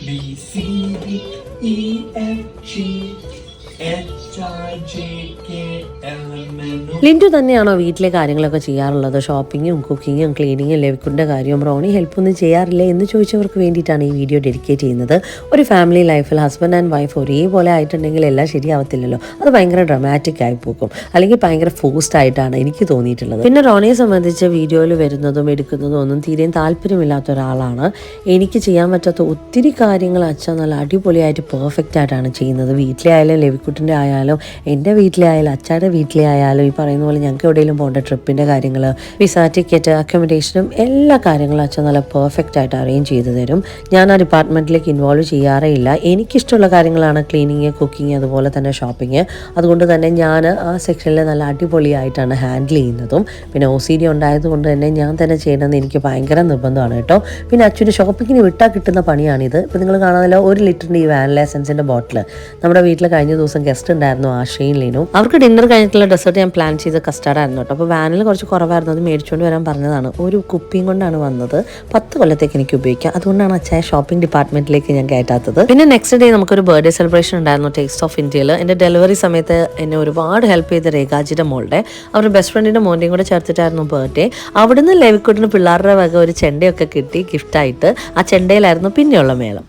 B C D E F G H I J K L M N O. Lindu തന്നെയാണോ വീട്ടിലെ കാര്യങ്ങളൊക്കെ ചെയ്യാറുള്ളത്? ഷോപ്പിങ്ങും കുക്കിങ്ങും ക്ലീനിങ്ങും ലെവിക്കുൻ്റെ കാര്യവും റോണി ഹെൽപ്പൊന്നും ചെയ്യാറില്ലേ എന്ന് ചോദിച്ചവർക്ക് വേണ്ടിയിട്ടാണ് ഈ വീഡിയോ ഡെഡിക്കേറ്റ് ചെയ്യുന്നത്. ഒരു ഫാമിലി ലൈഫിൽ ഹസ്ബൻഡ് ആൻഡ് വൈഫ് ഒരേപോലെ ആയിട്ടുണ്ടെങ്കിൽ എല്ലാം ശരിയാവത്തില്ലല്ലോ. അത് ഭയങ്കര ഡ്രമാറ്റിക് ആയി പോകും, അല്ലെങ്കിൽ ഭയങ്കര ഫോഴ്സ്ഡ് ആയിട്ടാണ് എനിക്ക് തോന്നിയിട്ടുള്ളത്. പിന്നെ റോണിയെ സംബന്ധിച്ച് വീഡിയോയിൽ വരുന്നതും എടുക്കുന്നതും ഒന്നും തീരെയും താല്പര്യമില്ലാത്ത ഒരാളാണ്. എനിക്ക് ചെയ്യാൻ പറ്റാത്ത ഒത്തിരി കാര്യങ്ങൾ അച്ഛൻ നല്ല അടിപൊളിയായിട്ട് പെർഫെക്റ്റ് ആയിട്ടാണ് ചെയ്യുന്നത്. വീട്ടിലെ ആയാലും ലെവിക്കുട്ടിൻ്റെ ആയാലും എൻ്റെ വീട്ടിലെ ആയാലും അച്ഛയുടെ വീട്ടിലെ ആയാലും ഈ പറയുന്ന പോലെ ഞങ്ങൾക്ക് എവിടെയെങ്കിലും പോകേണ്ട ട്രിപ്പിൻ്റെ കാര്യങ്ങൾ, വിസ ടിക്കറ്റ്, അക്കോമഡേഷനും എല്ലാ കാര്യങ്ങളും അച്ഛൻ നല്ല പെർഫെക്റ്റ് ആയിട്ട് അറേഞ്ച് ചെയ്ത് തരും. ഞാൻ ആ ഡിപ്പാർട്ട്മെൻറ്റിലേക്ക് ഇൻവോൾവ് ചെയ്യാറേ ഇല്ല. എനിക്കിഷ്ടമുള്ള കാര്യങ്ങളാണ് ക്ലീനിങ്, കുക്കിങ്, അതുപോലെ തന്നെ ഷോപ്പിങ്. അതുകൊണ്ട് തന്നെ ഞാൻ ആ സെക്ഷനിൽ നല്ല അടിപൊളിയായിട്ടാണ് ഹാൻഡിൽ ചെയ്യുന്നതും. പിന്നെ OCD ഉണ്ടായതുകൊണ്ട് തന്നെ ഞാൻ തന്നെ ചെയ്യണമെന്ന് എനിക്ക് ഭയങ്കര നിർബന്ധമാണ് കേട്ടോ. പിന്നെ അച്ഛന് ഷോപ്പിങ്ങിന് വിട്ടാൽ കിട്ടുന്ന പണിയാണിത്. ഇപ്പോൾ നിങ്ങൾ കാണാമല്ലോ, 1 ലിറ്ററിൻ്റെ ഈ വാനില എസൻസിൻ്റെ ബോട്ടിൽ നമ്മുടെ വീട്ടിൽ കഴിഞ്ഞ ദിവസം ഗസ്റ്റ് ഉണ്ടായിരുന്നു, ആഷയും ലീനും. അവർക്ക് ഡിന്നർ കഴിഞ്ഞിട്ടുള്ള ഡെസേർട്ട് ഞാൻ പ്ലാൻ ചെയ്ത കസ്റ്റാർഡ് ആയിരുന്നു കേട്ടോ. അപ്പോൾ വാനില കുറച്ച് കുറവായിരുന്നു, അത് മേടിച്ചുകൊണ്ട് വരാൻ പറഞ്ഞതാണ്. ഒരു കുപ്പിയും കൊണ്ടാണ് വന്നത്. 10 കൊല്ലത്തേക്ക് എനിക്ക് ഉപയോഗിക്കാം. അതുകൊണ്ടാണ് അച്ഛായ ഷോപ്പിംഗ് ഡിപ്പാർട്ട്മെന്റിലേക്ക് ഞാൻ കയറ്റാത്തത്. പിന്നെ നെക്സ്റ്റ് ഡേ നമുക്കൊരു ബർത്ത്ഡേ സെലിബ്രേഷൻ ഉണ്ടായിരുന്നു ടേസ്റ്റ് ഓഫ് ഇന്ത്യയിൽ. എൻ്റെ ഡെലിവറി സമയത്ത് എന്നെ ഒരുപാട് ഹെൽപ്പ് ചെയ്ത രേഖാജിയുടെ മോളുടെ അവരുടെ ബെസ്റ്റ് ഫ്രണ്ടിൻ്റെ മോൻ്റെയും കൂടെ ചേർത്തിട്ടായിരുന്നു ബർത്ത്ഡേ. അവിടുന്ന് ലെവിക്കുട്ടിന് പിള്ളേരുടെ വക ഒരു ചെണ്ടയൊക്കെ കിട്ടി ഗിഫ്റ്റായിട്ട്. ആ ചെണ്ടയിലായിരുന്നു പിന്നെയുള്ള മേളം.